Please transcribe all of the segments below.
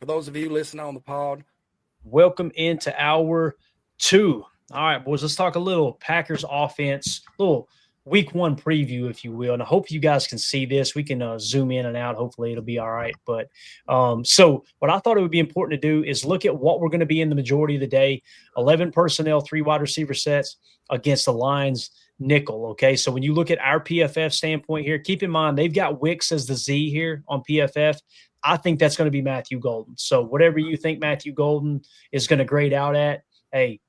For those of you listening on the pod, welcome into hour 2. All right, boys, let's talk a little Packers offense, little week 1 preview, if you will. And I hope you guys can see this. We can zoom in and out. Hopefully it'll be all right. But so what I thought it would be important to do is look at what we're going to be in the majority of the day. 11 personnel, 3 wide receiver sets against the Lions nickel. Okay, so when you look at our PFF standpoint here, keep in mind they've got Wicks as the Z here on PFF. I think that's going to be Matthew Golden. So whatever you think Matthew Golden is going to grade out at, hey,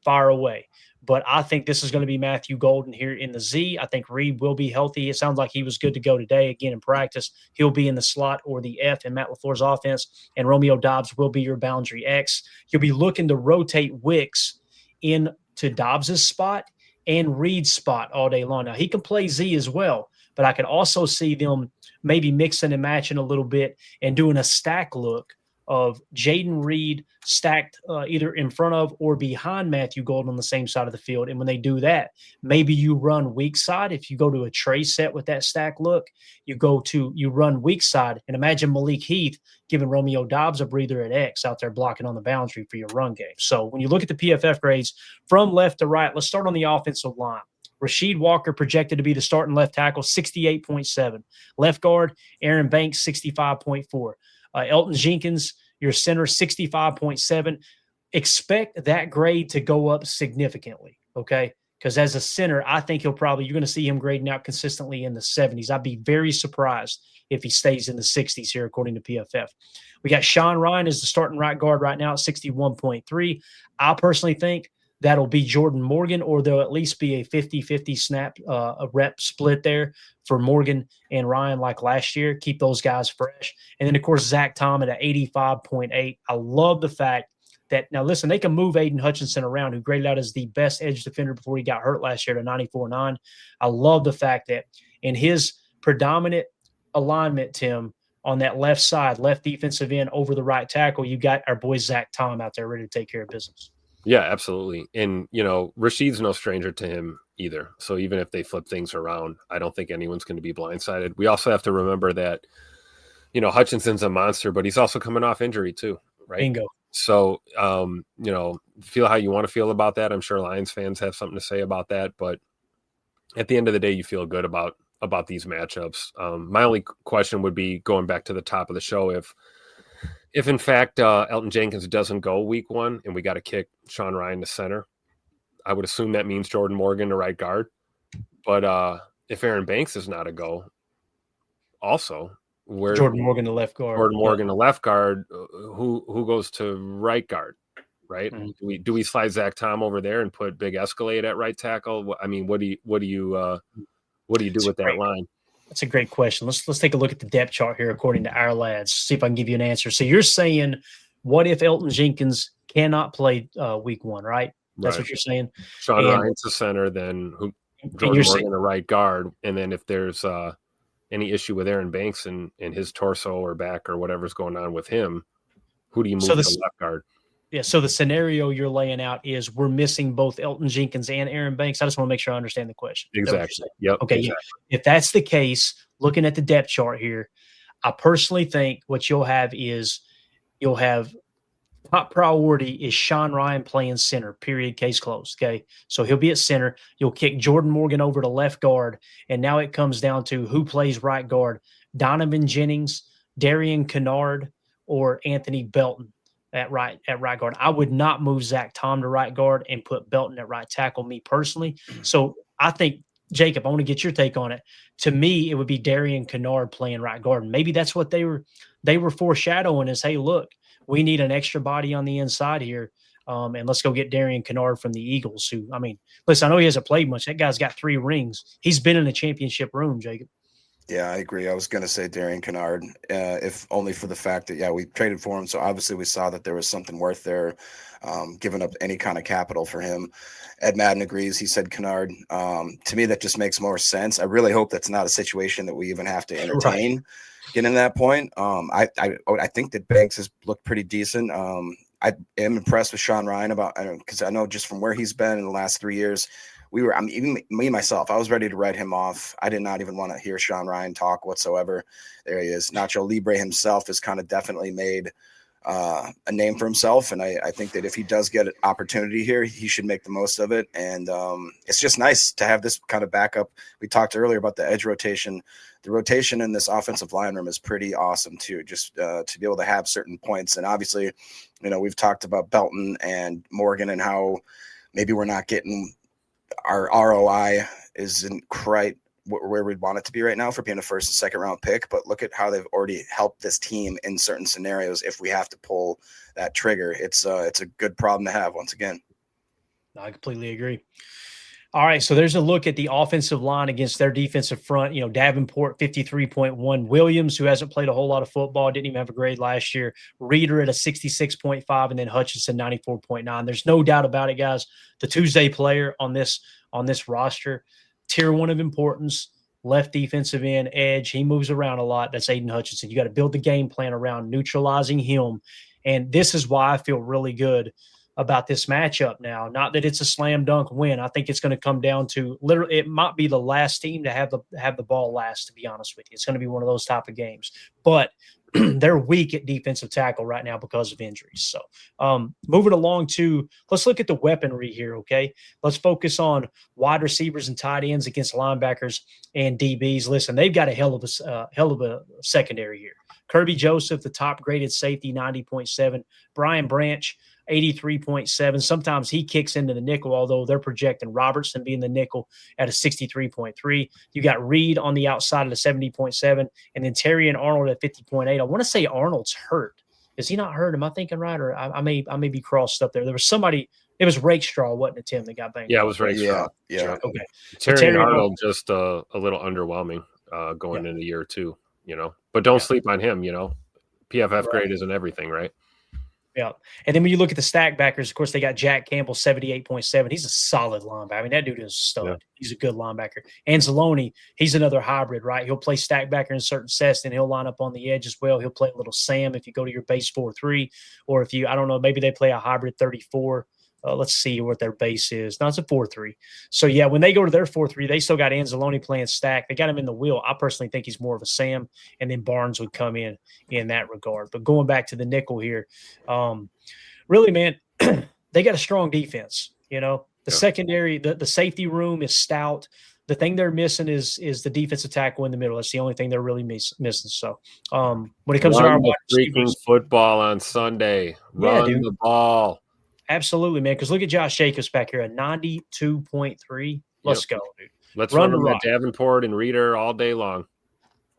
fire away. But I think this is going to be Matthew Golden here in the Z. I think Reed will be healthy. It sounds like he was good to go today. Again, in practice, he'll be in the slot or the F in Matt LaFleur's offense, and Romeo Doubs will be your boundary X. You'll be looking to rotate Wicks into Dobbs's spot and Reed's spot all day long. Now, he can play Z as well, but I can also see them maybe mixing and matching a little bit and doing a stack look of Jaden Reed stacked either in front of or behind Matthew Golden on the same side of the field. And when they do that, maybe you run weak side. If you go to a tray set with that stack look, you run weak side, and imagine Malik Heath giving Romeo Doubs a breather at X out there blocking on the boundary for your run game. So when you look at the PFF grades from left to right, let's start on the offensive line. Rasheed Walker projected to be the starting left tackle, 68.7. Left guard, Aaron Banks, 65.4. Elton Jenkins, your center, 65.7. Expect that grade to go up significantly, okay? Because as a center, I think you're going to see him grading out consistently in the 70s. I'd be very surprised if he stays in the 60s here, according to PFF. We got Sean Ryan as the starting right guard right now at 61.3. I personally think that'll be Jordan Morgan, or there'll at least be a 50-50 snap, a rep split there for Morgan and Ryan like last year. Keep those guys fresh. And then, of course, Zach Tom at 85.8. I love the fact that, now listen, they can move Aiden Hutchinson around, who graded out as the best edge defender before he got hurt last year to 94.9. I love the fact that in his predominant alignment, Tim, on that left side, left defensive end over the right tackle, you got our boy Zach Tom out there ready to take care of business. Yeah, absolutely. And, Rasheed's no stranger to him either. So even if they flip things around, I don't think anyone's going to be blindsided. We also have to remember that, Hutchinson's a monster, but he's also coming off injury too, right? Bingo. So, feel how you want to feel about that. I'm sure Lions fans have something to say about that. But at the end of the day, you feel good about these matchups. My only question would be, going back to the top of the show, if in fact Elton Jenkins doesn't go week 1 and we got to kick Sean Ryan to center, I would assume that means Jordan Morgan to right guard. But if Aaron Banks is not a go, also where Jordan Morgan to left guard. Jordan Morgan to left guard, who goes to right guard, right? Mm-hmm. Do we slide Zach Tom over there and put Big Escalade at right tackle? I mean, what do you do with that line? That's a great question. Let's take a look at the depth chart here according to our lads, see if I can give you an answer. So you're saying, what if Elton Jenkins cannot play week 1, right? That's right. What you're saying. Sean Ryan's the center, then Jordan Morgan the right guard, and then if there's any issue with Aaron Banks and his torso or back or whatever's going on with him, who do you move to left guard? Yeah, so the scenario you're laying out is we're missing both Elton Jenkins and Aaron Banks. I just want to make sure I understand the question. Exactly. Yep. Okay. Exactly. Yeah. If that's the case, looking at the depth chart here, I personally think what you'll have top priority is Sean Ryan playing center, period, case closed. Okay. So he'll be at center. You'll kick Jordan Morgan over to left guard. And now it comes down to who plays right guard, Donovan Jennings, Darian Kennard, or Anthony Belton at right guard. I would not move Zach Tom to right guard and put Belton at right tackle, me personally. So I think, Jacob, I want to get your take on it. To me, it would be Darian Kennard playing right guard. And maybe that's what they were foreshadowing is, hey, look, we need an extra body on the inside here. And let's go get Darian Kennard from the Eagles, who, I mean, listen, I know he hasn't played much. That guy's got 3 rings. He's been in a championship room, Jacob. Yeah, I agree. I was going to say Darian Kennard, if only for the fact that, we traded for him. So obviously we saw that there was something worth there, giving up any kind of capital for him. Ed Madden agrees. He said Kennard. To me, that just makes more sense. I really hope that's not a situation that we even have to entertain getting to that point. I think that Banks has looked pretty decent. I am impressed with Sean Ryan because I know just from where he's been in the last 3 years, even me myself, I was ready to write him off. I did not even want to hear Sean Ryan talk whatsoever. There he is. Nacho Libre himself has kind of definitely made a name for himself, and I think that if he does get an opportunity here, he should make the most of it. And it's just nice to have this kind of backup. We talked earlier about the edge rotation. The rotation in this offensive line room is pretty awesome too, just to be able to have certain points. And obviously, we've talked about Belton and Morgan and how maybe we're not getting our ROI isn't quite where we'd want it to be right now for being a first and second round pick. But look at how they've already helped this team in certain scenarios. If we have to pull that trigger, it's a good problem to have once again. I completely agree. All right, so there's a look at the offensive line against their defensive front. Davenport, 53.1. Williams, who hasn't played a whole lot of football, didn't even have a grade last year. Reeder at a 66.5, and then Hutchinson, 94.9. There's no doubt about it, guys. The Tuesday player on this roster, tier 1 of importance, left defensive end, edge. He moves around a lot. That's Aiden Hutchinson. You got to build the game plan around neutralizing him. And this is why I feel really good about this matchup now. Not that it's a slam dunk win. I think it's going to come down to literally, it might be the last team to have the ball last, to be honest with you. It's going to be one of those type of games. But they're weak at defensive tackle right now because of injuries. So moving along to, let's look at the weaponry here, okay? Let's focus on wide receivers and tight ends against linebackers and DBs. Listen, they've got a hell of a secondary here. Kirby Joseph, the top graded safety, 90.7. Brian Branch, 83.7. Sometimes he kicks into the nickel, although they're projecting Robertson being the nickel at a 63.3. You got Reed on the outside at a 70.7, and then Terry and Arnold at 50.8. I want to say Arnold's hurt. Is he not hurt? Am I thinking right? Or I may be crossed up there. There was somebody. It was Rakestraw, wasn't it, Tim, that got banged? Yeah, it was Rakestraw. Yeah. Okay. Terry and Arnold just a little underwhelming going into year 2, But don't sleep on him, PFF grade isn't everything, right? Yeah. And then when you look at the stack backers, of course, they got Jack Campbell, 78.7. He's a solid linebacker. I mean, that dude is a stud. Yeah. He's a good linebacker. Anzalone, he's another hybrid, right? He'll play stack backer in certain sets, and he'll line up on the edge as well. He'll play a little Sam if you go to your base 4-3, or if you, I don't know, maybe they play a hybrid 34. Let's see what their base is. No, it's a 4-3. So, yeah, when they go to their 4-3, they still got Anzalone playing stack. They got him in the wheel. I personally think he's more of a Sam, and then Barnes would come in that regard. But going back to the nickel here, really, man, they got a strong defense. The secondary, the safety room is stout. The thing they're missing is the defensive tackle in the middle. That's the only thing they're really missing. So when it comes to our wide receivers, football on Sunday, run the ball. Absolutely, man. Because look at Josh Jacobs back here at 92.3. Let's go, dude. Let's run at Davenport and Reeder all day long.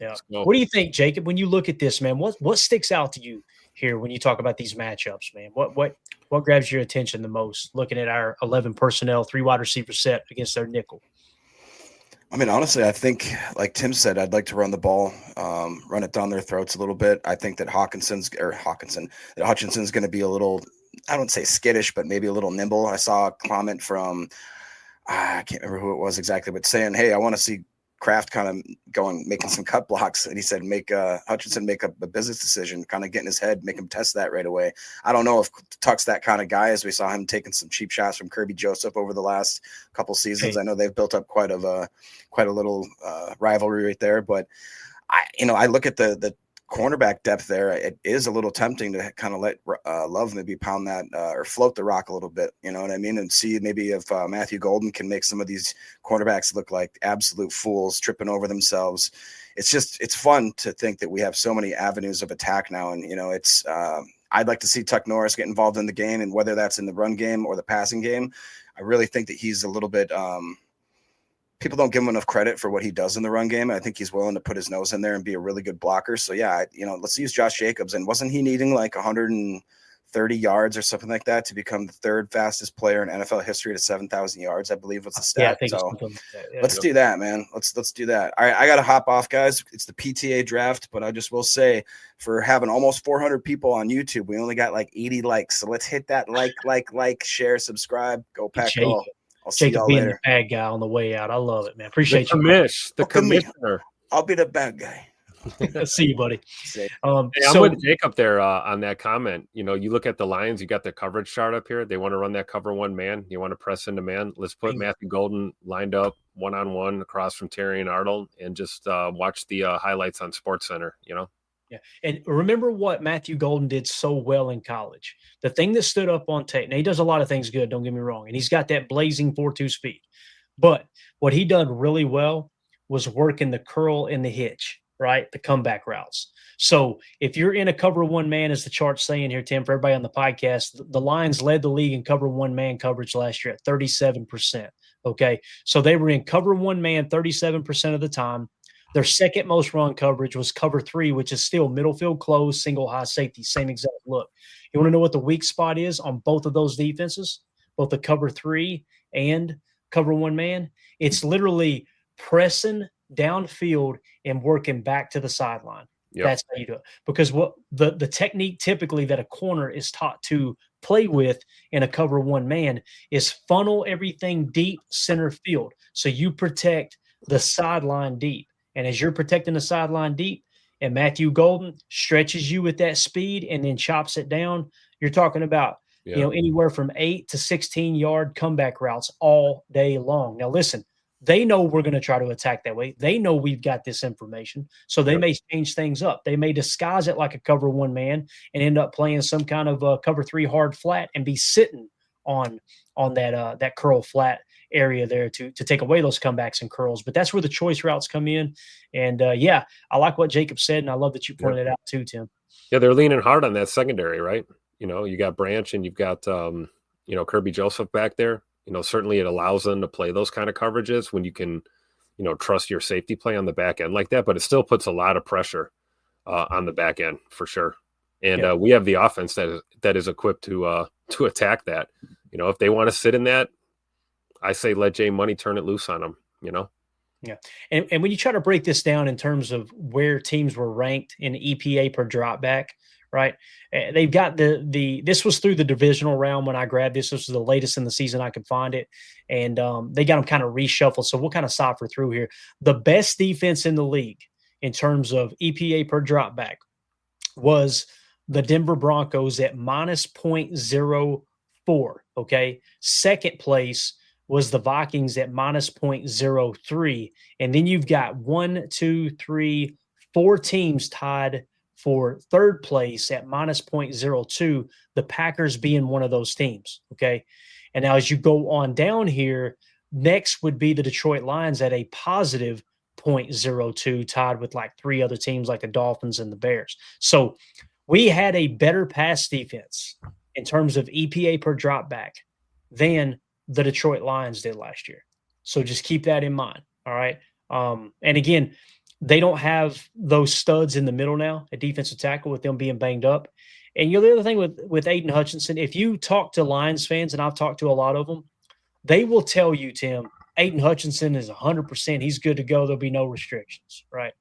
Yeah. What do you think, Jacob, when you look at this, man? What sticks out to you here when you talk about these matchups, man? What grabs your attention the most looking at our 11 personnel, 3 wide receiver set against their nickel? I mean, honestly, I think, like Tim said, I'd like to run the ball, run it down their throats a little bit. I think that Hutchinson's going to be a little, I don't say skittish, but maybe a little nimble. I saw a comment from, I can't remember who it was exactly, but saying, hey, I want to see Kraft kind of making some cut blocks. And he said, make Hutchinson make a business decision, kind of get in his head, make him test that right away. I don't know if Tuck's that kind of guy, as we saw him taking some cheap shots from Kirby Joseph over the last couple seasons. Hey. I know they've built up quite a little rivalry right there, but I look at the cornerback depth there. It is a little tempting to kind of let Love maybe pound that or float the rock a little bit, you know what I mean? And see maybe if Matthew Golden can make some of these cornerbacks look like absolute fools, tripping over themselves. It's fun to think that we have so many avenues of attack now. And, I'd like to see Tuck Norris get involved in the game, and whether that's in the run game or the passing game, I really think that he's a little bit people don't give him enough credit for what he does in the run game. I think he's willing to put his nose in there and be a really good blocker. So yeah, let's use Josh Jacobs. And wasn't he needing like 130 yards or something like that to become the 3rd fastest player in NFL history to 7,000 yards? I believe was the stat. Yeah, I think so. Like that. Yeah, let's do that, man. Let's do that. All right, I got to hop off, guys. It's the PTA draft, but I just will say, for having almost 400 people on YouTube, we only got like 80 likes. So let's hit that like, share, subscribe, go Pack Go. I'll see y'all being later. The bad guy on the way out. I love it, man. Appreciate you. The commissioner. I'll be the bad guy. See you, buddy. Say- Hey, I'm with Jacob there on that comment. You look at the Lions, you got the coverage chart up here. They want to run that cover one man. You want to press into man. Let's put Matthew Golden lined up one-on-one across from Terry and Arnold and just watch the highlights on SportsCenter, Yeah. And remember what Matthew Golden did so well in college. The thing that stood up on tape, now he does a lot of things good, don't get me wrong, and he's got that blazing 4.2 speed. But what he done really well was working the curl and the hitch, right? The comeback routes. So if you're in a cover one man, as the chart's saying here, Tim, for everybody on the podcast, the Lions led the league in cover one man coverage last year at 37%. Okay. So they were in cover one man 37% of the time. Their second most run coverage was cover three, which is still middle field close, single high safety, same exact look. You want to know what the weak spot is on both of those defenses, both the cover three and cover one man? It's literally pressing downfield and working back to the sideline. Yep. That's how you do it. Because what the technique typically that a corner is taught to play with in a cover one man is funnel everything deep center field. So you protect the sideline deep. And as you're protecting the sideline deep and Matthew Golden stretches you with that speed and then chops it down, you're talking about, anywhere from 8 to 16-yard comeback routes all day long. Now, listen, they know we're going to try to attack that way. They know we've got this information. So they may change things up. They may disguise it like a cover one man and end up playing some kind of cover three hard flat and be sitting on that curl flat area there to take away those comebacks and curls. But that's where the choice routes come in. And I like what Jacob said, and I love that you pointed it out too, Tim. Yeah, they're leaning hard on that secondary, right? You got Branch and you've got Kirby Joseph back there. Certainly it allows them to play those kind of coverages when you can, trust your safety play on the back end like that, but it still puts a lot of pressure on the back end for sure. And we have the offense that is equipped to attack that. If they want to sit in that, I say let Jay Money turn it loose on them, Yeah. And when you try to break this down in terms of where teams were ranked in EPA per drop back, right? They've got this was through the divisional round when I grabbed this. This was the latest in the season I could find it. And they got them kind of reshuffled. So we'll kind of cipher through here. The best defense in the league in terms of EPA per drop back was the Denver Broncos at minus 0.04. Okay. Second place was the Vikings at minus 0.03. And then you've got 4 teams tied for third place at minus 0.02, the Packers being one of those teams. Okay. And now as you go on down here, next would be the Detroit Lions at a positive 0.02, tied with like 3 other teams like the Dolphins and the Bears. So we had a better pass defense in terms of EPA per drop back than the Detroit Lions did last year. So just keep that in mind. All right. And again, they don't have those studs in the middle now at defensive tackle with them being banged up. And the other thing with Aiden Hutchinson, if you talk to Lions fans, and I've talked to a lot of them, they will tell you, Tim, Aiden Hutchinson is 100%. He's good to go. There'll be no restrictions, right?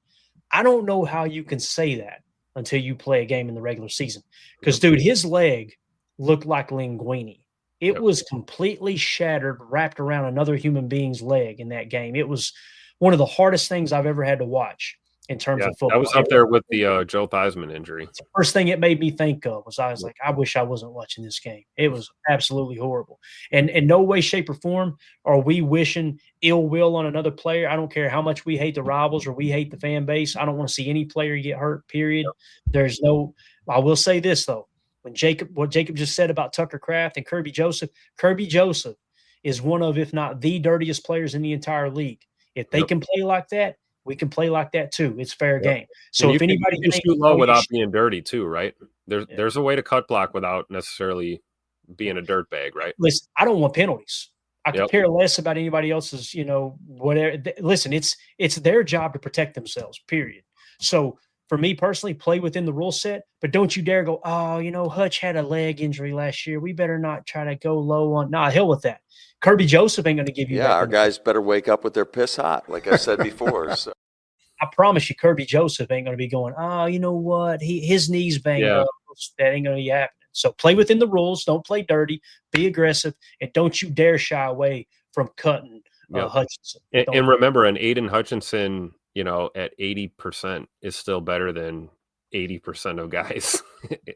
I don't know how you can say that until you play a game in the regular season. Because, dude, his leg looked like Linguini. It was completely shattered, wrapped around another human being's leg in that game. It was one of the hardest things I've ever had to watch in terms of football. That was up there with the Joe Theismann injury. The first thing it made me think of was I was like, I wish I wasn't watching this game. It was absolutely horrible. And in no way, shape, or form are we wishing ill will on another player. I don't care how much we hate the rivals or we hate the fan base. I don't want to see any player get hurt, period. There's no – I will say this, though. What Jacob just said about Tucker Kraft and Kirby Joseph is one of, if not the dirtiest players in the entire league. If they can play like that, we can play like that too. It's fair game. So if anybody can shoot low without being dirty too, right? There's a way to cut block without necessarily being a dirtbag, right? Listen, I don't want penalties. I could care less about anybody else's, whatever. Listen, it's their job to protect themselves, period. So for me personally, play within the rule set, but don't you dare go, Hutch had a leg injury last year. We better not try to go low on. Nah, hell with that. Kirby Joseph ain't going to give you that. Yeah, our guys better wake up with their piss hot, like I said before. So. I promise you, Kirby Joseph ain't going to be going, you know what? His knee's banged up. That ain't going to be happening. So play within the rules. Don't play dirty. Be aggressive. And don't you dare shy away from cutting Hutchinson. And remember, an Aiden Hutchinson, at 80% is still better than 80% of guys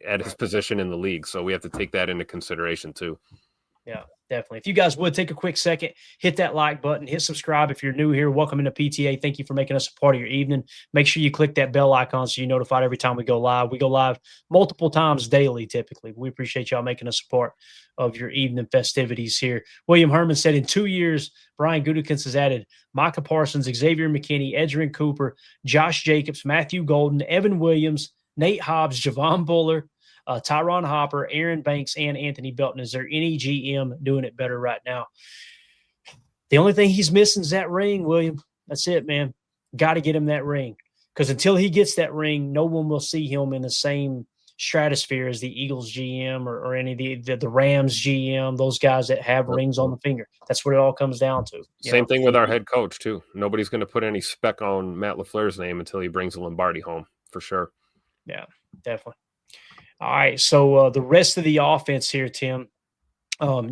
at his position in the league. So we have to take that into consideration too. Yeah, definitely. If you guys would take a quick second, hit that like button, hit subscribe. If you're new here, welcome into PTA. Thank you for making us a part of your evening. Make sure you click that bell icon so you're notified every time we go live. We go live multiple times daily, typically. We appreciate y'all making us a part of your evening festivities here. William Herman said in 2 years, Brian Gutekunst has added Micah Parsons, Xavier McKinney, Edgerrin Cooper, Josh Jacobs, Matthew Golden, Evan Williams, Nate Hobbs, Javon Buller, Tyron Hopper, Aaron Banks, and Anthony Belton. Is there any GM doing it better right now? The only thing he's missing is that ring, William. That's it, man. Got to get him that ring. Because until he gets that ring, no one will see him in the same stratosphere as the Eagles GM or any of the Rams GM, those guys that have rings on the finger. That's what it all comes down to. Same thing with our head coach, too. Nobody's going to put any spec on Matt LaFleur's name until he brings Lombardi home, for sure. Yeah, definitely. All right, so the rest of the offense here, Tim.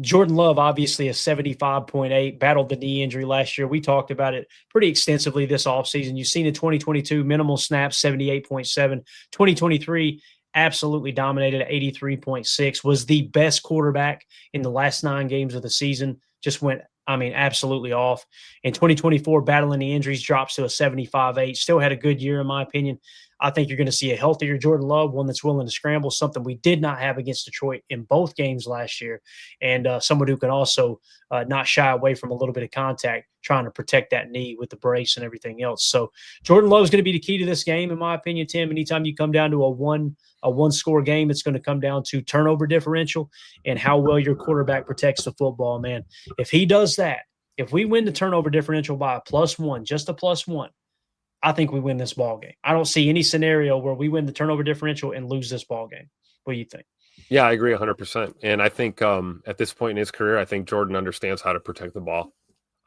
Jordan Love, obviously a 75.8, battled the knee injury last year. We talked about it pretty extensively this offseason. You've seen in 2022, minimal snaps, 78.7. 2023, absolutely dominated at 83.6, was the best quarterback in the last 9 games of the season. Just went, absolutely off. In 2024, battling the injuries, drops to a 75.8. Still had a good year, in my opinion. I think you're going to see a healthier Jordan Love, one that's willing to scramble, something we did not have against Detroit in both games last year, and someone who can also not shy away from a little bit of contact, trying to protect that knee with the brace and everything else. So Jordan Love is going to be the key to this game, in my opinion, Tim. Anytime you come down to a one-score game, it's going to come down to turnover differential and how well your quarterback protects the football, man. If he does that, if we win the turnover differential by a +1, just a +1, I think we win this ball game. I don't see any scenario where we win the turnover differential and lose this ball game. What do you think? Yeah, I agree 100%. And I think at this point in his career, I think Jordan understands how to protect the ball.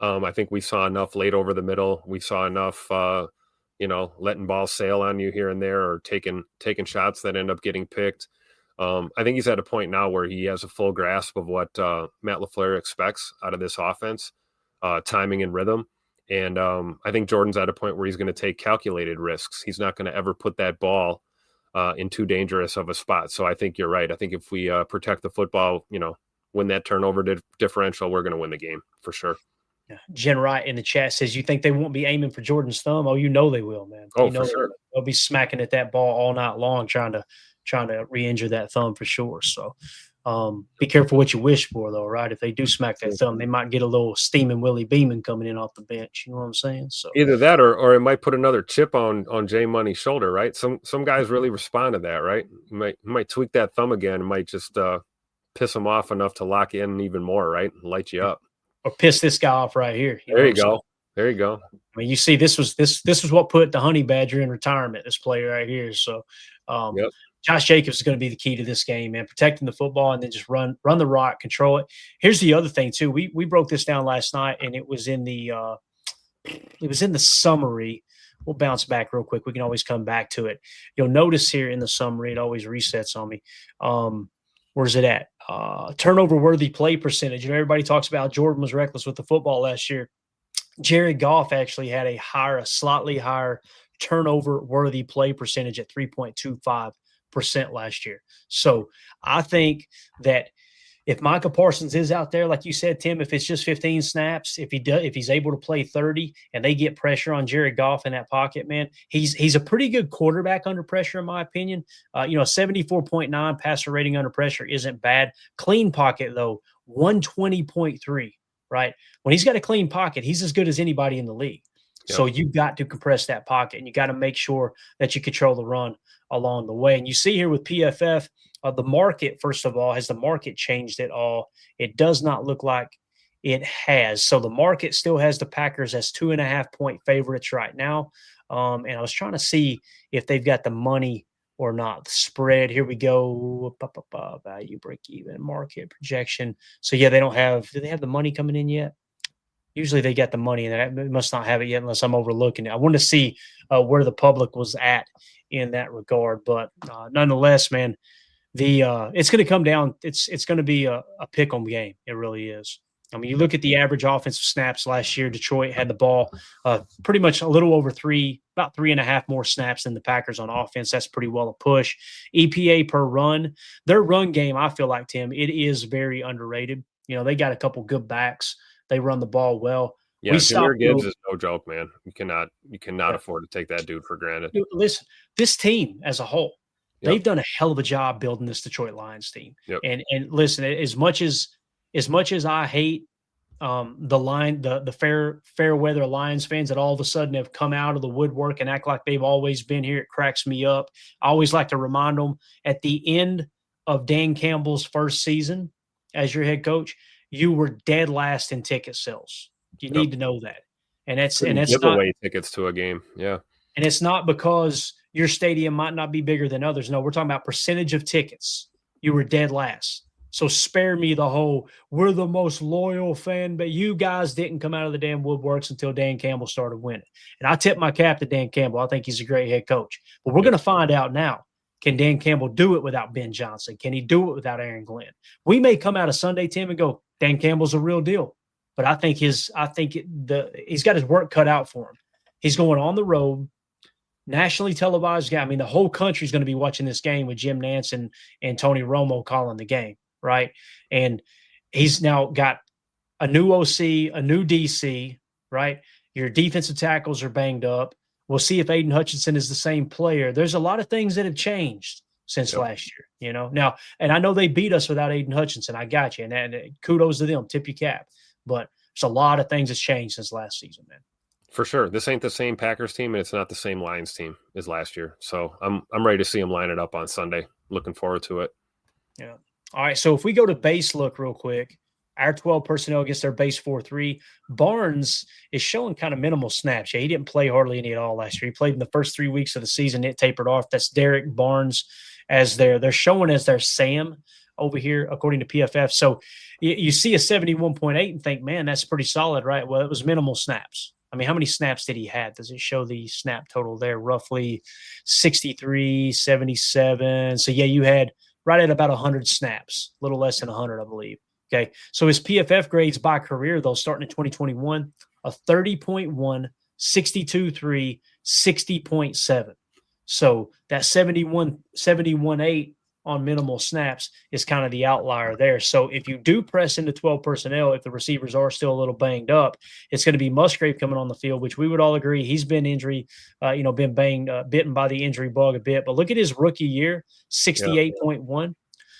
I think we saw enough late over the middle. We saw enough, letting balls sail on you here and there, or taking shots that end up getting picked. I think he's at a point now where he has a full grasp of what Matt LaFleur expects out of this offense, timing and rhythm. And I think Jordan's at a point where he's going to take calculated risks. He's not going to ever put that ball in too dangerous of a spot. So I think you're right. I think if we protect the football, win that turnover differential, we're going to win the game for sure. Yeah. Jen Wright in the chat says, you think they won't be aiming for Jordan's thumb? Oh, they will, man. For sure. They'll be smacking at that ball all night long, trying to re-injure that thumb for sure. So be careful what you wish for, though, right? If they do smack that thumb, they might get a little steaming Willie Beeman coming in off the bench. You know what I'm saying? So either that, or it might put another chip on Jay Money's shoulder, right? Some guys really respond to that, right? You might tweak that thumb again. It might just piss them off enough to lock in even more, right? And light you up, or piss this guy off right here. There you go. There you go. I mean, you see, this was what put the Honey Badger in retirement. This player right here. So, yep. Josh Jacobs is going to be the key to this game, man. Protecting the football and then just run the rock, control it. Here's the other thing too. We broke this down last night, and it was in the summary. We'll bounce back real quick. We can always come back to it. You'll notice here in the summary, it always resets on me. Where's it at? Turnover worthy play percentage. Everybody talks about Jordan was reckless with the football last year. Jared Goff actually had a slightly higher turnover worthy play percentage at 3.25% last year. So I think that if Micah Parsons is out there, like you said, Tim, if it's just 15 snaps, if he's able to play 30 and they get pressure on Jared Goff in that pocket, man, he's a pretty good quarterback under pressure, in my opinion. 74.9 passer rating under pressure isn't bad. Clean pocket, though, 120.3, right? When he's got a clean pocket, he's as good as anybody in the league. Yep. So you've got to compress that pocket, and you got to make sure that you control the run along the way. And you see here with PFF, the market, first of all, has the market changed at all? It does not look like it has. So the market still has the Packers as 2.5-point favorites right now. And I was trying to see if they've got the money or not. The spread, here we go. Value, break even, market projection. So yeah, do they have the money coming in yet? Usually they get the money, and they must not have it yet unless I'm overlooking it. I wanted to see where the public was at in that regard. But nonetheless, man, it's going to come down. It's going to be a pick 'em game. It really is. I mean, you look at the average offensive snaps last year, Detroit had the ball pretty much a little over about 3.5 more snaps than the Packers on offense. That's pretty well a push. EPA per run, their run game, I feel like, Tim, it is very underrated. You know, they got a couple good backs. They run the ball well. Yeah, Jahmyr Gibbs is no joke, man. You cannot afford to take that dude for granted. Listen, this team as a whole, they've done a hell of a job building this Detroit Lions team. Yep. And listen, as much as I hate the fair weather Lions fans that all of a sudden have come out of the woodwork and act like they've always been here, it cracks me up. I always like to remind them at the end of Dan Campbell's first season as your head coach, you were dead last in ticket sales. You need to know that. And that's give away tickets to a game. Yeah. And it's not because your stadium might not be bigger than others. No, we're talking about percentage of tickets. You were dead last. So spare me the whole, we're the most loyal fan, but you guys didn't come out of the damn woodworks until Dan Campbell started winning. And I tip my cap to Dan Campbell. I think he's a great head coach. But we're going to find out now. Can Dan Campbell do it without Ben Johnson? Can he do it without Aaron Glenn? We may come out of Sunday, Tim, and go, Dan Campbell's a real deal. But I think he's got his work cut out for him. He's going on the road, nationally televised game. I mean, the whole country's going to be watching this game with Jim Nantz and Tony Romo calling the game, right? And he's now got a new OC, a new DC, right? Your defensive tackles are banged up. We'll see if Aiden Hutchinson is the same player. There's a lot of things that have changed since last year, you know. Now, and I know they beat us without Aiden Hutchinson. I got you. And kudos to them. Tip your cap. But there's a lot of things that's changed since last season, man. For sure. This ain't the same Packers team, and it's not the same Lions team as last year. So I'm ready to see them line it up on Sunday. Looking forward to it. Yeah. All right. So if we go to base look real quick, our 12 personnel against their base 4-3, Barnes is showing kind of minimal snaps. Yeah, he didn't play hardly any at all last year. He played in the first 3 weeks of the season. It tapered off. That's Derek Barnes as they're showing as their Sam over here, according to PFF. So you see a 71.8 and think, man, that's pretty solid, right? Well, it was minimal snaps. I mean, how many snaps did he have? Does it show the snap total there? Roughly 63, 77. So, yeah, you had right at about 100 snaps, a little less than 100, I believe. Okay. So his PFF grades by career, though, starting in 2021, a 30.1, 62.3, 60.7. So that 71.8 on minimal snaps is kind of the outlier there. So if you do press into 12 personnel, if the receivers are still a little banged up, it's going to be Musgrave coming on the field, which we would all agree he's been been bitten by the injury bug a bit. But look at his rookie year, 68.1.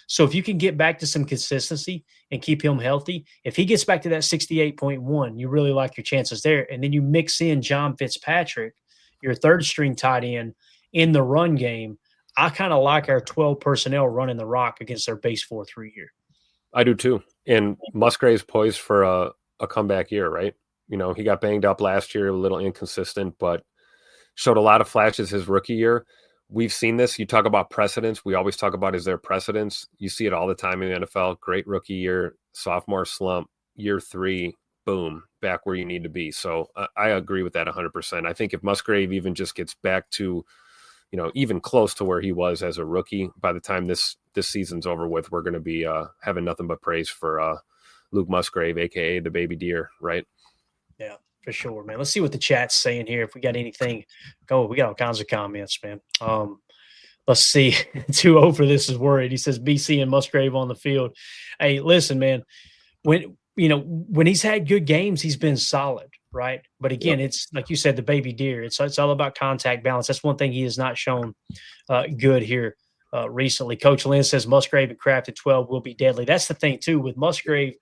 So if you can get back to some consistency and keep him healthy, if he gets back to that 68.1, you really like your chances there. And then you mix in John Fitzpatrick, your third string tight end, in the run game. I kind of like our 12 personnel running the rock against their base 4-3 here. I do too. And Musgrave's poised for a comeback year, right? You know, he got banged up last year, a little inconsistent, but showed a lot of flashes his rookie year. We've seen this. You talk about precedents. We always talk about, is there precedents? You see it all the time in the NFL. Great rookie year, sophomore slump, year 3, boom, back where you need to be. So I agree with that 100%. I think if Musgrave even just gets back to, you know, even close to where he was as a rookie, by the time this season's over with, we're going to be having nothing but praise for Luke Musgrave, a.k.a. the baby deer, right? Yeah, for sure, man. Let's see what the chat's saying here. If we got anything, we got all kinds of comments, man. Let's see. 2-0 for this is worried. He says BC and Musgrave on the field. Hey, listen, man, when he's had good games, he's been solid. Right. But again, it's like you said, the baby deer. It's all about contact balance. That's one thing he has not shown good here recently. Coach Lynn says Musgrave and Kraft at 12 will be deadly. That's the thing, too, with Musgrave.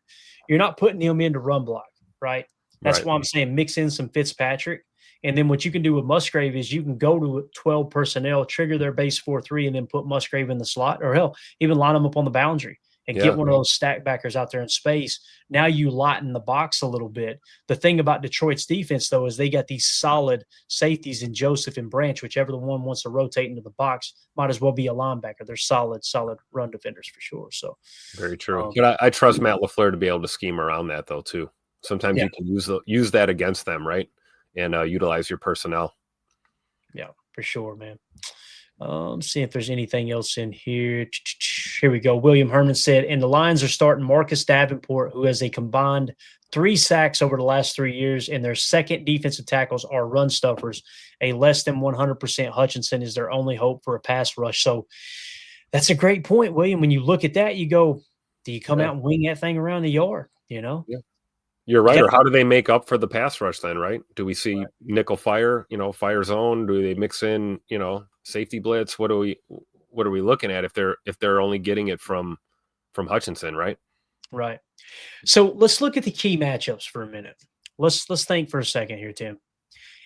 You're not putting him into run block. Right. That's why I'm saying mix in some Fitzpatrick. And then what you can do with Musgrave is you can go to 12 personnel, trigger their base 4-3, and then put Musgrave in the slot, or hell, even line them up on the boundary. And get one of those stack backers out there in space. Now you lighten the box a little bit. The thing about Detroit's defense, though, is they got these solid safeties in Joseph and Branch, whichever the one wants to rotate into the box, might as well be a linebacker. They're solid run defenders for sure. So very true. But I trust Matt LaFleur to be able to scheme around that, though, too. Sometimes you can use that against them, right? And utilize your personnel. Yeah, for sure, man. See if there's anything else in here. Here we go. William Herman said, and the Lions are starting Marcus Davenport, who has a combined 3 sacks over the last 3 years, and their second defensive tackles are run stuffers. A less than 100% Hutchinson is their only hope for a pass rush. So that's a great point, William. When you look at that, you go, do you come out and wing that thing around the yard? You know? Yeah. You're right. Or how do they make up for the pass rush then, right? Do we see nickel fire, fire zone? Do they mix in, safety blitz? What are we looking at if they're only getting it from Hutchinson, right? Right. So let's look at the key matchups for a minute. Let's think for a second here, Tim.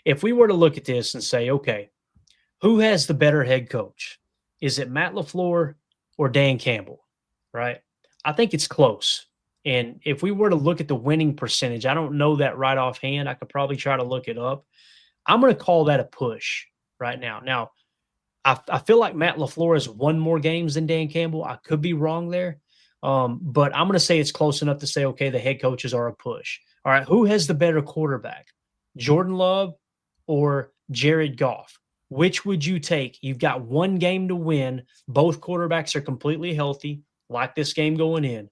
If we were to look at this and say, okay, who has the better head coach? Is it Matt LaFleur or Dan Campbell? Right? I think it's close. And if we were to look at the winning percentage, I don't know that right offhand. I could probably try to look it up. I'm going to call that a push right now. Now, I feel like Matt LaFleur has won more games than Dan Campbell. I could be wrong there. But I'm going to say it's close enough to say, okay, the head coaches are a push. All right, who has the better quarterback, Jordan Love or Jared Goff? Which would you take? You've got one game to win. Both quarterbacks are completely healthy, like this game going in.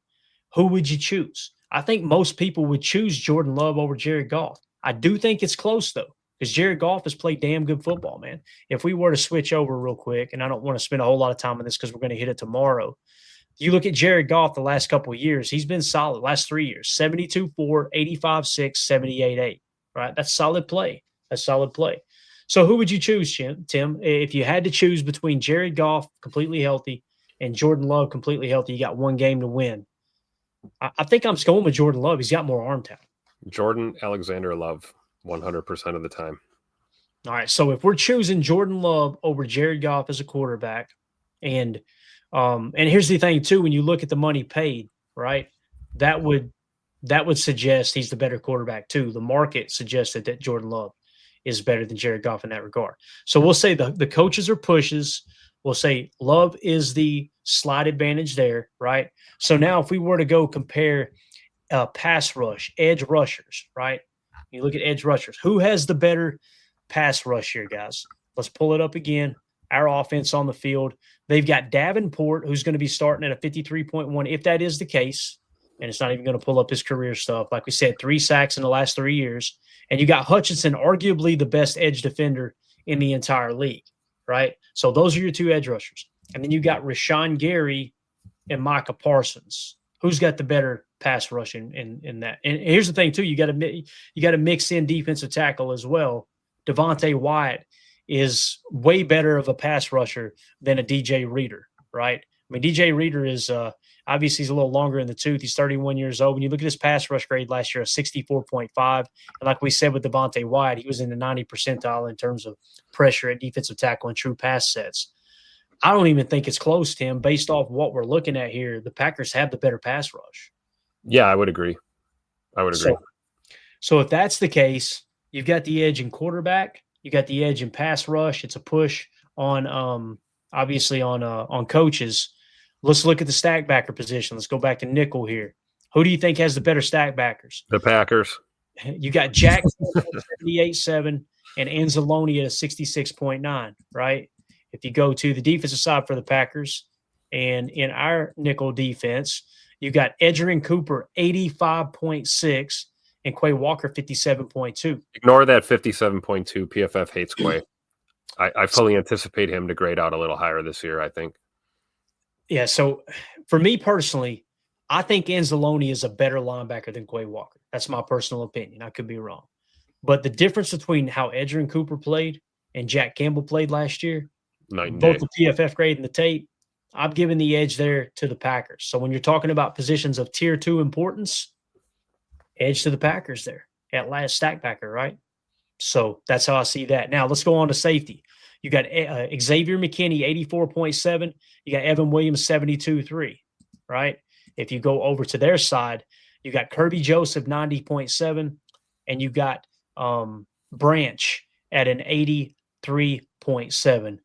Who would you choose? I think most people would choose Jordan Love over Jared Goff. I do think it's close, though, because Jared Goff has played damn good football, man. If we were to switch over real quick, and I don't want to spend a whole lot of time on this because we're going to hit it tomorrow. You look at Jared Goff the last couple of years, he's been solid last 3 years, 72-4, 85-6, 78-8, right? That's solid play. That's solid play. So who would you choose, Tim? If you had to choose between Jared Goff, completely healthy, and Jordan Love, completely healthy, you got one game to win. I think I'm just going with Jordan Love. He's got more arm talent. Jordan Alexander Love, 100% of the time. All right, so if we're choosing Jordan Love over Jared Goff as a quarterback, and here's the thing too, when you look at the money paid, right, that would suggest he's the better quarterback too. The market suggested that Jordan Love is better than Jared Goff in that regard. So we'll say the coaches are pushes. We'll say Love is the slight advantage there, right? So now if we were to go compare pass rush, edge rushers, right? You look at edge rushers. Who has the better pass rush here, guys? Let's pull it up again. Our offense on the field. They've got Davenport, who's going to be starting at a 53.1, if that is the case. And it's not even going to pull up his career stuff. Like we said, 3 sacks in the last 3 years. And you got Hutchinson, arguably the best edge defender in the entire league, right? So those are your 2 edge rushers. And then you got Rashawn Gary and Micah Parsons. Who's got the better pass rush in that? And here's the thing, too. You got to mix in defensive tackle as well. Devontae Wyatt is way better of a pass rusher than a DJ Reader, right? I mean, DJ Reader is obviously he's a little longer in the tooth. He's 31 years old. When you look at his pass rush grade last year, a 64.5. And like we said with Devontae Wyatt, he was in the 90 percentile in terms of pressure at defensive tackle and true pass sets. I don't even think it's close, Tim. Based off what we're looking at here, the Packers have the better pass rush. Yeah, I would agree. So if that's the case, you've got the edge in quarterback. You got the edge in pass rush. It's a push on obviously on coaches. Let's look at the stack backer position. Let's go back to nickel here. Who do you think has the better stack backers? The Packers. You got Jackson at 78.7 and Anzalone at a 66.9, right? If you go to the defensive side for the Packers, and in our nickel defense, you got Edgerrin Cooper 85.6 and Quay Walker 57.2. Ignore that 57.2. PFF hates Quay. I fully anticipate him to grade out a little higher this year, I think. Yeah, so for me personally, I think Anzalone is a better linebacker than Quay Walker. That's my personal opinion. I could be wrong. But the difference between how Edgerrin Cooper played and Jack Campbell played last year, both the PFF grade and the tape, I'm giving the edge there to the Packers. So when you're talking about positions of tier 2 importance, edge to the Packers there at last stack backer, right? So that's how I see that. Now let's go on to safety. You got Xavier McKinney, 84.7. You got Evan Williams, 72.3, right? If you go over to their side, you got Kirby Joseph, 90.7, and you got Branch at an 83.7.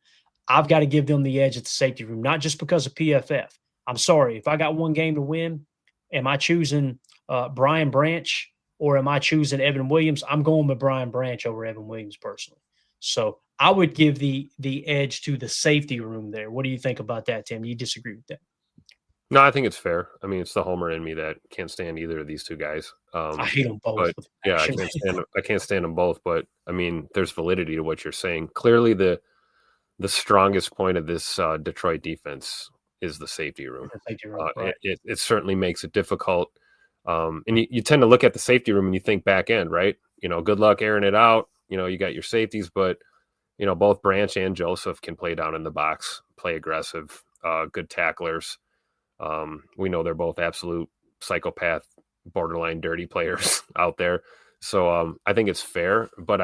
I've got to give them the edge at the safety room, not just because of PFF. I'm sorry. If I got one game to win, am I choosing Brian Branch or am I choosing Evan Williams? I'm going with Brian Branch over Evan Williams personally. So I would give the edge to the safety room there. What do you think about that, Tim? Do you disagree with that? No, I think it's fair. I mean, it's the homer in me that can't stand either of these two guys. I hate them both But with yeah, passion. I can't stand them both. But I mean, there's validity to what you're saying. Clearly, the strongest point of this Detroit defense is the safety room. Safety room, right. It certainly makes it difficult. And you tend to look at the safety room and you think back end, right? Good luck airing it out. You got your safeties, but both Branch and Joseph can play down in the box, play aggressive, good tacklers. We know they're both absolute psychopath, borderline dirty players out there. So I think it's fair, but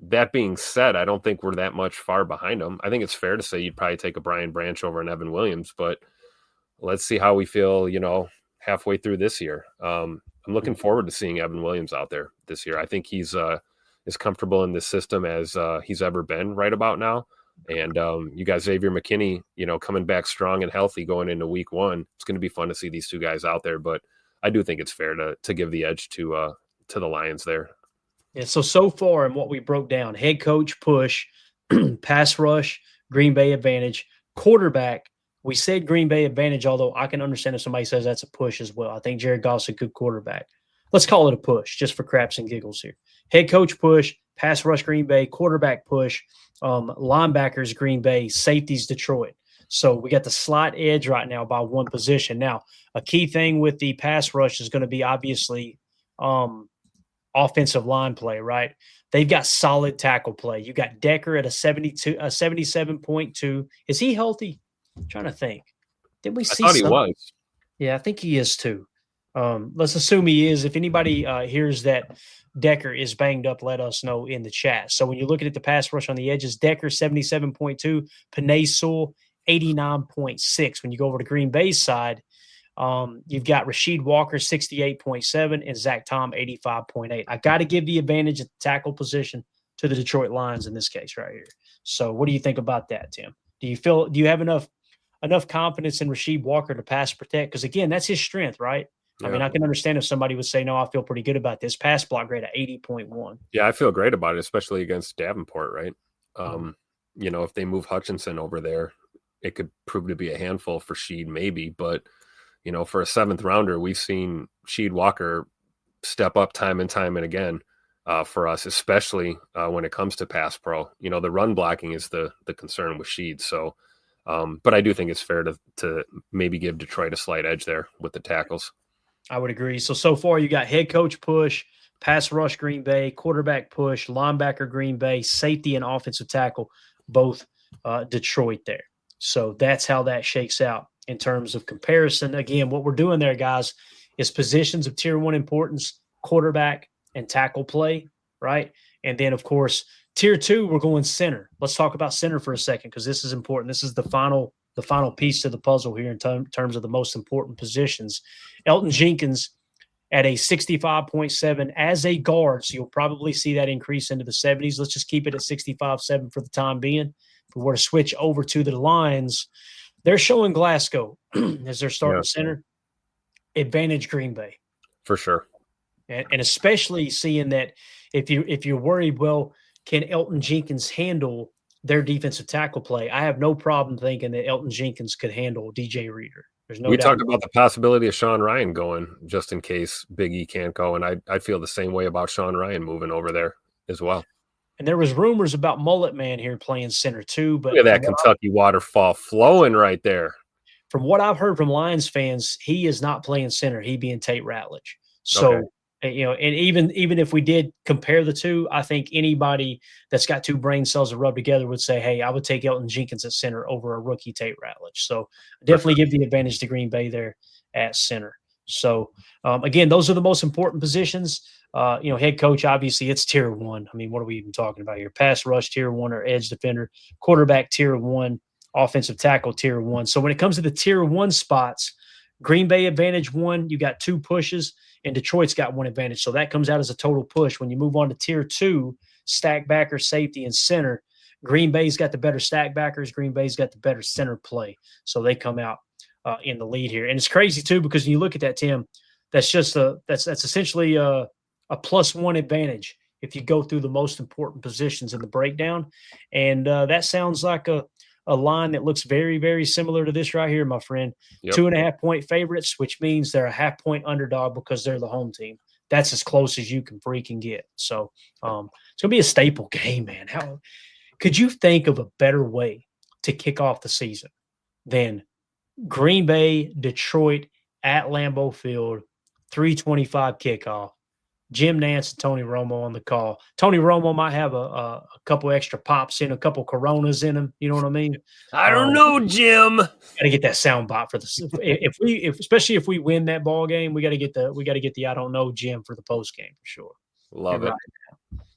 that being said, I don't think we're that much far behind them. I think it's fair to say you'd probably take a Brian Branch over an Evan Williams, but let's see how we feel, halfway through this year. I'm looking forward to seeing Evan Williams out there this year. I think he's as comfortable in this system as he's ever been right about now. And you got Xavier McKinney, coming back strong and healthy going into week 1. It's going to be fun to see these two guys out there, but I do think it's fair to give the edge to the Lions there. Yeah, so far in what we broke down, head coach push, pass rush, Green Bay advantage, quarterback. We said Green Bay advantage, although I can understand if somebody says that's a push as well. I think Jared Goff's a good quarterback. Let's call it a push just for craps and giggles here. Head coach push, pass rush Green Bay, quarterback push, linebackers Green Bay, safeties Detroit. So we got the slight edge right now by one position. Now, a key thing with the pass rush is going to be obviously offensive line play, right? They've got solid tackle play. You got Decker at a 77.2. Is he healthy? I'm trying to think. Did we see? I thought he was. Yeah, I think he is too. Let's assume he is. If anybody hears that Decker is banged up, let us know in the chat. So when you're looking at the pass rush on the edges, Decker 77.2, Penei Sewell 89.6. When you go over to Green Bay's side, you've got Rasheed Walker 68.7 and Zach Tom 85.8. I got to give the advantage at the tackle position to the Detroit Lions in this case right here. So what do you think about that, Tim? Do you have enough confidence in Rasheed Walker to pass protect? Because again, that's his strength, right? Yeah. I mean, I can understand if somebody would say, no, I feel pretty good about this. Pass block grade at 80.1. Yeah, I feel great about it, especially against Davenport, right? If they move Hutchinson over there, it could prove to be a handful for Sheed maybe, but for a 7th rounder, we've seen Sheed Walker step up time and time and again for us, especially when it comes to pass pro. The run blocking is the concern with Sheed. So, but I do think it's fair to maybe give Detroit a slight edge there with the tackles. I would agree. So far you got head coach push, pass rush Green Bay, quarterback push, linebacker Green Bay, safety and offensive tackle, both Detroit there. So that's how that shakes out in terms of comparison. Again, what we're doing there, guys, is positions of tier 1 importance, quarterback and tackle play, right? And then, of course, tier 2, we're going center. Let's talk about center for a second because this is important. This is the final piece to the puzzle here in terms of the most important positions. Elton Jenkins at a 65.7 as a guard, so you'll probably see that increase into the 70s. Let's just keep it at 65.7 for the time being. If we were to switch over to the Lions, they're showing Glasgow as their starting center. Advantage Green Bay. For sure. And especially seeing that if you're worried, well, can Elton Jenkins handle their defensive tackle play? I have no problem thinking that Elton Jenkins could handle DJ Reader. There's no doubt. We talked about the possibility of Sean Ryan going just in case Big E can't go, and I feel the same way about Sean Ryan moving over there as well. And there was rumors about Mullet Man here playing center too. But look at that Kentucky waterfall flowing right there. From what I've heard from Lions fans, he is not playing center. He being Tate Ratledge. So, and even if we did compare the two, I think anybody that's got 2 brain cells that rub together would say, hey, I would take Elton Jenkins at center over a rookie Tate Ratledge. So definitely give the advantage to Green Bay there at center. So, again, those are the most important positions. Head coach, obviously, it's tier 1. I mean, what are we even talking about here? Pass rush, tier 1, or edge defender. Quarterback, tier 1. Offensive tackle, tier 1. So when it comes to the tier 1 spots, Green Bay advantage 1, you got 2 pushes, and Detroit's got 1 advantage. So that comes out as a total push. When you move on to tier 2, stack backer, safety, and center, Green Bay's got the better stack backers. Green Bay's got the better center play. So they come out in the lead here. And it's crazy, too, because when you look at that, Tim, that's essentially a +1 advantage if you go through the most important positions in the breakdown. And that sounds like a line that looks very, very similar to this right here, my friend. Yep. 2.5-point favorites, which means they're a half-point underdog because they're the home team. That's as close as you can freaking get. So it's going to be a staple game, man. How could you think of a better way to kick off the season than Green Bay, Detroit at Lambeau Field, 3:25 kickoff? Jim Nance and Tony Romo on the call. Tony Romo might have a couple extra pops in, a couple Coronas in him. You know what I mean? I don't know, Jim. Got to get that sound bot for the especially if we win that ball game, we got to get the I don't know Jim for the post game for sure. Love it.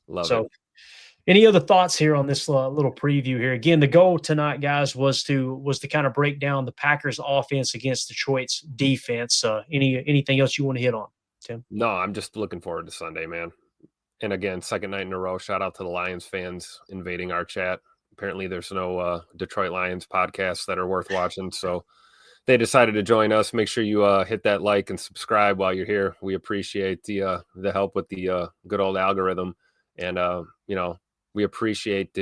Love it. Any other thoughts here on this little preview here? Again, the goal tonight, guys, was to kind of break down the Packers' offense against Detroit's defense. Anything else you want to hit on, Tim? No, I'm just looking forward to Sunday, man. And again, second night in a row. Shout out to the Lions fans invading our chat. Apparently, there's no Detroit Lions podcasts that are worth watching, so they decided to join us. Make sure you hit that like and subscribe while you're here. We appreciate the help with the good old algorithm, and we appreciate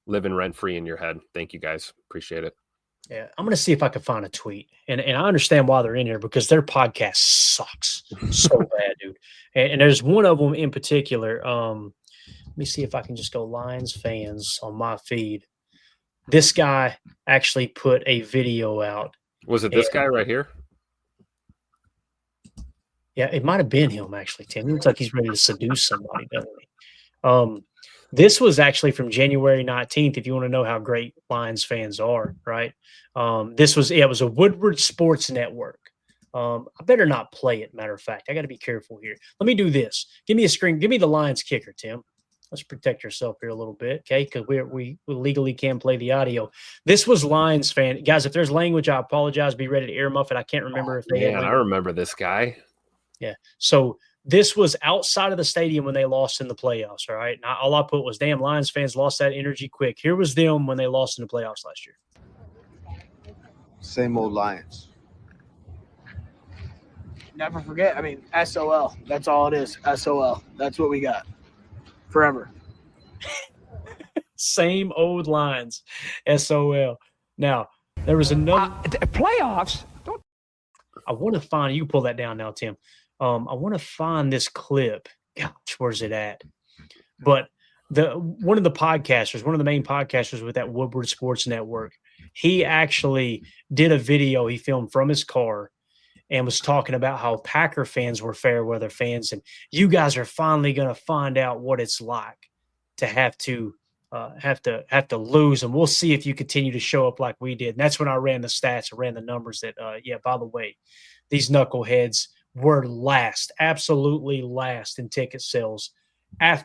living rent free in your head. Thank you guys, appreciate it. Yeah, I'm gonna see if I can find a tweet, and I understand why they're in here because their podcast sucks so bad, dude. And there's one of them in particular. Let me see if I can just go Lions fans on my feed. This guy actually put a video out. Was it this guy right here? Yeah, it might have been him actually, Tim. He looks like he's ready to seduce somebody, doesn't he? This was actually from January 19th, if you want to know how great Lions fans are, right? It was a Woodward Sports Network. I better not play it, matter of fact. I got to be careful here. Let me do this. Give me a screen. Give me the Lions kicker, Tim. Let's protect yourself here a little bit, okay? Because we legally can play the audio. This was Lions fan. Guys, if there's language, I apologize. Be ready to earmuff it. I can't remember if they had I remember this guy. Yeah. So this was outside of the stadium when they lost in the playoffs, all right? And all I put was, damn, Lions fans lost that energy quick. Here was them when they lost in the playoffs last year. Same old Lions. Never forget. I mean, SOL. That's all it is. SOL. That's what we got. Forever. Same old Lions. SOL. Now, there was another playoffs. I want to find, you can pull that down now, Tim. I want to find this clip. Gosh, where's it at? But one of the main podcasters with that Woodward Sports Network, he actually did a video he filmed from his car and was talking about how Packer fans were fair weather fans, and you guys are finally going to find out what it's like to have to lose, and we'll see if you continue to show up like we did. And that's when I ran the stats, I ran the numbers that, by the way, these knuckleheads were last, absolutely last in ticket sales by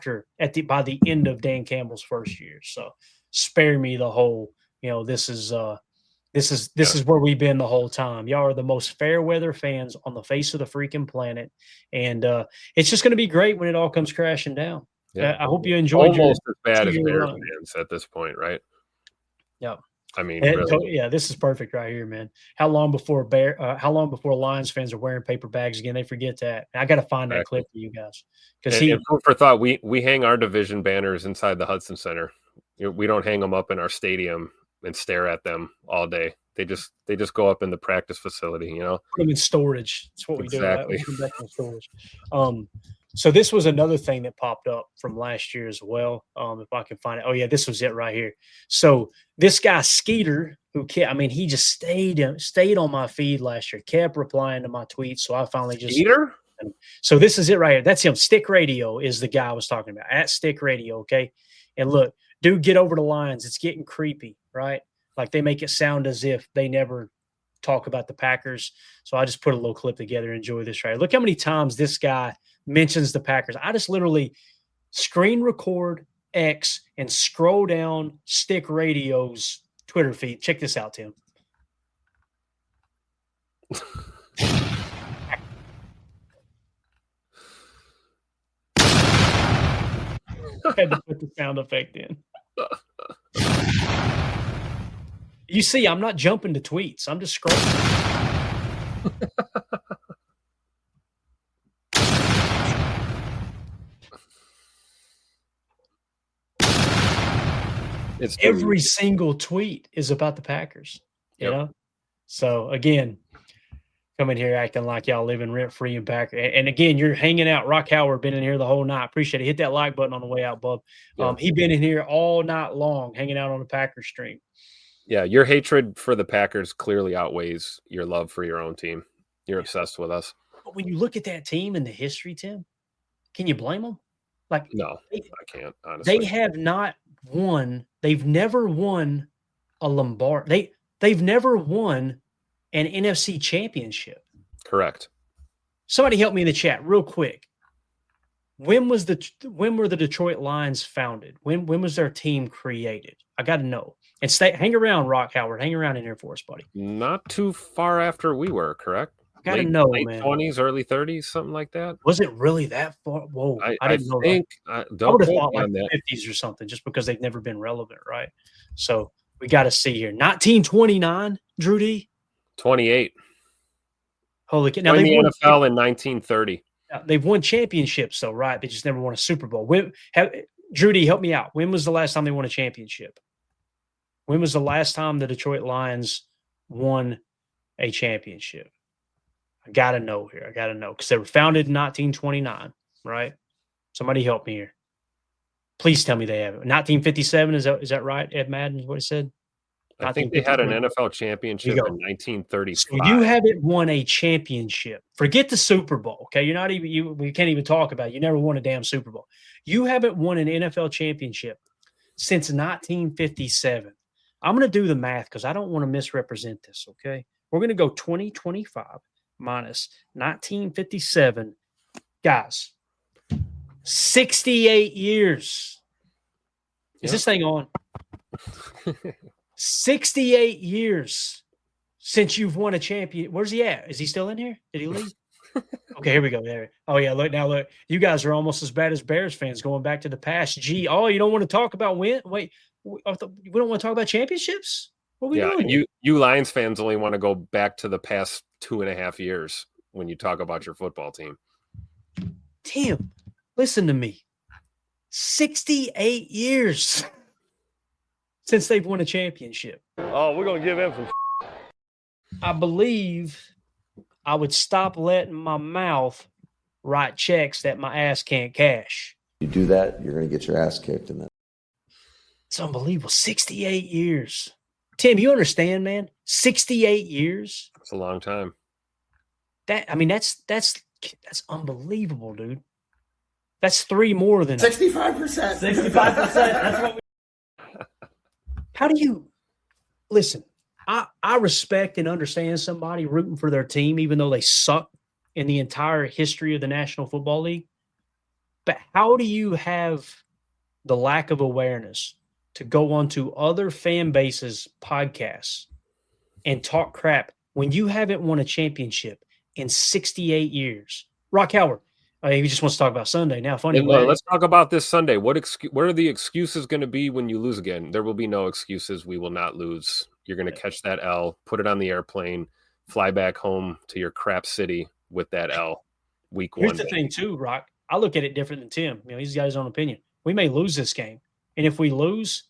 the end of Dan Campbell's first year. So spare me the whole, this is where we've been the whole time. Y'all are the most fair weather fans on the face of the freaking planet. And it's just going to be great when it all comes crashing down. Yeah. I hope you enjoyed almost as bad as Bears fans at this point, right? Yeah. I mean, really. Yeah, this is perfect right here, man. How long before Lions fans are wearing paper bags again? They forget that. I got to find that clip for you guys. And food for thought, we hang our division banners inside the Hudson Center. We don't hang them up in our stadium and stare at them all day. They just go up in the practice facility, Put them in storage. That's what we do. Right? Exactly. We put them back in storage. So this was another thing that popped up from last year as well. If I can find it. Oh yeah, this was it right here. So this guy Skeeter, he just stayed on my feed last year, kept replying to my tweets. So I finally just Skeeter. So this is it right here. That's him. Stick Radio is the guy I was talking about at Stick Radio. Okay. And look, dude, get over the Lions. It's getting creepy, right? Like they make it sound as if they never talk about the Packers. So I just put a little clip together. Enjoy this, right? Look how many times this guy mentions the Packers. I just literally screen record X and scroll down Stick Radio's Twitter feed. Check this out, Tim. I had to put the sound effect in. You see, I'm not jumping to tweets. I'm just scrolling. It's too every easy. single tweet is about the Packers, you Yep. know? So again, coming here acting like y'all living rent free in Packer. And again, you're hanging out. Rock Howard been in here the whole night. Appreciate it. Hit that like button on the way out, bub. Yeah. He been in here all night long, hanging out on the Packers stream. Yeah, your hatred for the Packers clearly outweighs your love for your own team. You're obsessed with us. But when you look at that team and the history, Tim, can you blame them? Like, No, they, I can't, honestly. they have not won. They've never won a Lombard. They've never won an NFC championship. Correct. Somebody help me in the chat real quick. When were the Detroit Lions founded? When was their team created? I got to know. And hang around, Rock Howard. Hang around in here for us, buddy. Not too far after we were, correct? I got to know, late man. 20s, early 30s, something like that. Was it really that far? Whoa, I didn't know think, that. I don't would have quote thought me like on that. 50s or something, just because they've never been relevant, right? So we got to see here. 1929, Drew D. 28. Holy cow! Now Joined the NFL in 1930. They've won championships, though, right? They just never won a Super Bowl. Drew D, help me out. When was the last time they won a championship? When was the last time the Detroit Lions won a championship? I got to know here. I got to know because they were founded in 1929, right? Somebody help me here. Please tell me they have it. 1957, is that right? Ed Madden is what he said? I think they had an NFL championship in 1935. So you haven't won a championship. Forget the Super Bowl, okay? You're not even we can't even talk about it. You never won a damn Super Bowl. You haven't won an NFL championship since 1957. I'm going to do the math because I don't want to misrepresent this, okay? We're going to go 2025 minus 1957. Guys, 68 years. Is this thing on? 68 years since you've won a champion. Where's he at? Is he still in here? Did he leave? Okay, here we go. There. Oh, yeah. Look. You guys are almost as bad as Bears fans going back to the past. Gee, you don't want to talk about win? Wait, we don't want to talk about championships? What are we doing? You Lions fans only want to go back to the past 2.5 years when you talk about your football team. Tim, listen to me. 68 years since they've won a championship. Oh, we're going to give him some. I believe I would stop letting my mouth write checks that my ass can't cash. You do that, you're going to get your ass kicked. And then it's unbelievable. 68 years. Tim, you understand, man? 68 years. It's a long time. That's unbelievable, dude. That's 3 more than 65%. 65%. That's what we. How do you listen? I respect and understand somebody rooting for their team, even though they suck in the entire history of the National Football League. But how do you have the lack of awareness to go onto other fan bases' podcasts and talk crap when you haven't won a championship in 68 years? Rock Howard, he just wants to talk about Sunday now. Funny. Let's talk about this Sunday. What are the excuses going to be when you lose again? There will be no excuses. We will not lose. You're going to catch that L, put it on the airplane, fly back home to your crap city with that L. Week 1. Here's the thing, too, Rock. I look at it different than Tim. He's got his own opinion. We may lose this game, and if we lose,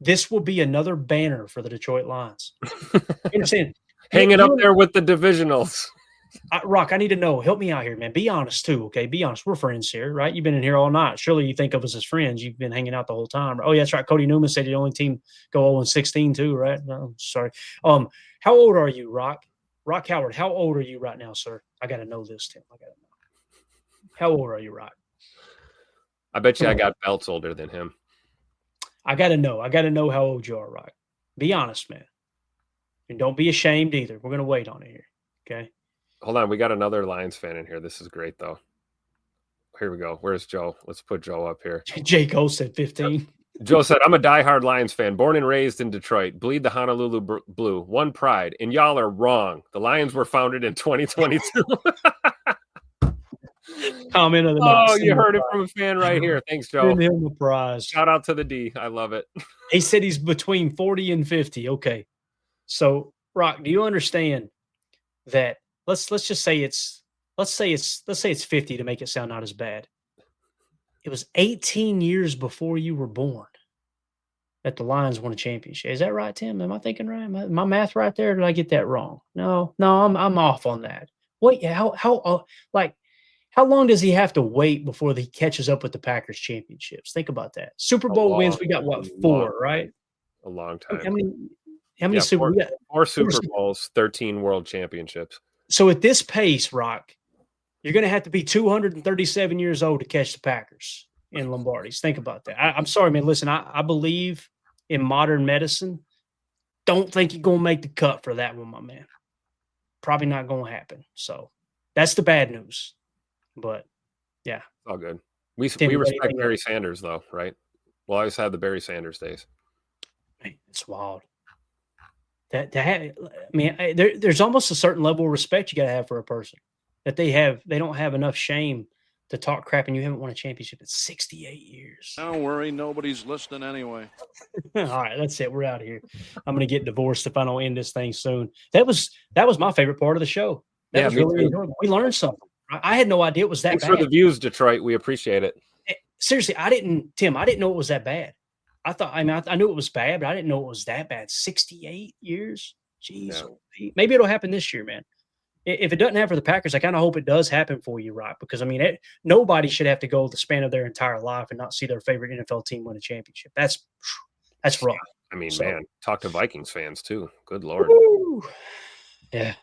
this will be another banner for the Detroit Lions. You understand? Hang it up there with the divisionals. Rock, I need to know. Help me out here, man. Be honest, too, okay? Be honest. We're friends here, right? You've been in here all night. Surely you think of us as friends. You've been hanging out the whole time. Oh, yeah, that's right. Cody Newman said the only team go 0-16, too, right? No, sorry. How old are you, Rock? Rock Howard, how old are you right now, sir? I got to know this, Tim. I got to know. How old are you, Rock? I bet you I got belts older than him. I got to know. I got to know how old you are, Rock. Be honest, man. And don't be ashamed either. We're going to wait on it here, okay? Hold on. We got another Lions fan in here. This is great, though. Here we go. Where's Joe? Let's put Joe up here. J. Cole said 15. Joe said, I'm a diehard Lions fan, born and raised in Detroit. Bleed the Honolulu blue. One pride. And y'all are wrong. The Lions were founded in 2022. Comment of the night. Oh, you heard it from a fan right here. Thanks, Joe. Send him the prize. Shout out to the D. I love it. He said he's between 40 and 50. Okay. So, Rock, do you understand that let's just say it's 50 to make it sound not as bad. It was 18 years before you were born. that the Lions won a championship. Is that right, Tim? Am I thinking right? My math right there? Or did I get that wrong? No, I'm off on that. Wait, how long does he have to wait before he catches up with the Packers championships? Think about that. Super Bowl wins, we got what, 4, right? A long time. How many Super Bowls? 4 Super Bowls, 13 world championships. So at this pace, Rock, you're going to have to be 237 years old to catch the Packers in Lombardi's. Think about that. I'm sorry, man. Listen, I believe in modern medicine. Don't think you're going to make the cut for that one, my man. Probably not going to happen. So that's the bad news. But, yeah. All good. We respect Barry Sanders, though, right? We'll always have the Barry Sanders days. Man, it's wild. There's almost a certain level of respect you got to have for a person that they don't have enough shame to talk crap, and you haven't won a championship in 68 years. Don't worry, nobody's listening anyway. All right, that's it. We're out of here. I'm going to get divorced if I don't end this thing soon. That was my favorite part of the show. That was really enjoyable. We learned something. I had no idea it was that bad. Thanks for the views, Detroit. We appreciate it. Seriously, I didn't know it was that bad. I knew it was bad, but I didn't know it was that bad. 68 years? Jeez. Yeah. Maybe it'll happen this year, man. If it doesn't happen for the Packers, I kind of hope it does happen for you, right? Because, nobody should have to go the span of their entire life and not see their favorite NFL team win a championship. That's rough. Man, talk to Vikings fans, too. Good Lord. Woo. Yeah.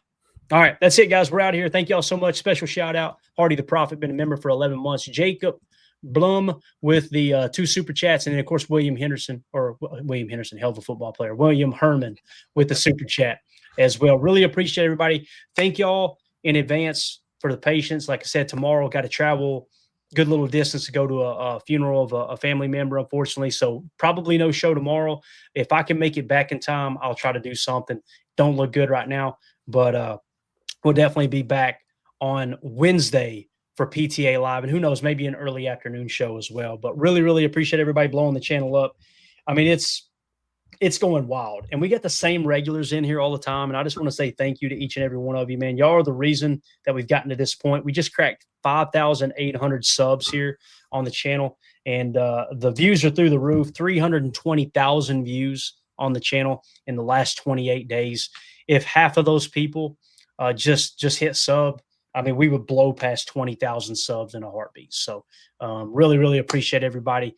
All right, that's it, guys. We're out of here. Thank you all so much. Special shout-out. Hardy the Prophet, been a member for 11 months. Jacob Blum with the 2 super chats, and then, of course, William Henderson, hell of a football player, William Herman with the super chat as well. Really appreciate everybody. Thank y'all in advance for the patience. Like I said, tomorrow got to travel good little distance to go to a funeral of a family member, unfortunately, so probably no show tomorrow. If I can make it back in time, I'll try to do something. Don't look good right now, but we'll definitely be back on Wednesday for PTA Live, and who knows, maybe an early afternoon show as well. But really, really appreciate everybody blowing the channel up. It's going wild, and we get the same regulars in here all the time, and I just want to say thank you to each and every one of you, man. Y'all are the reason that we've gotten to this point. We just cracked 5,800 subs here on the channel, and the views are through the roof. 320,000 views on the channel in the last 28 days. If half of those people just hit sub, we would blow past 20,000 subs in a heartbeat. So really, really appreciate everybody.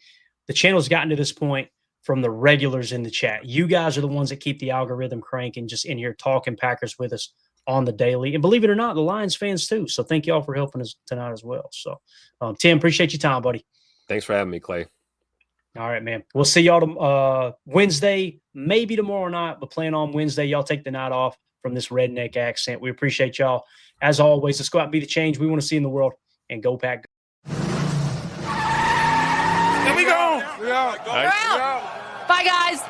The channel's gotten to this point from the regulars in the chat. You guys are the ones that keep the algorithm cranking, just in here talking Packers with us on the daily. And believe it or not, the Lions fans too. So thank you all for helping us tonight as well. So Tim, appreciate your time, buddy. Thanks for having me, Clay. All right, man. We'll see y'all Wednesday, maybe tomorrow night, but plan on Wednesday. Y'all take the night off from this redneck accent. We appreciate y'all. As always, let's go out and be the change we want to see in the world, and go Pack. Here we go. We're out. Bye, guys.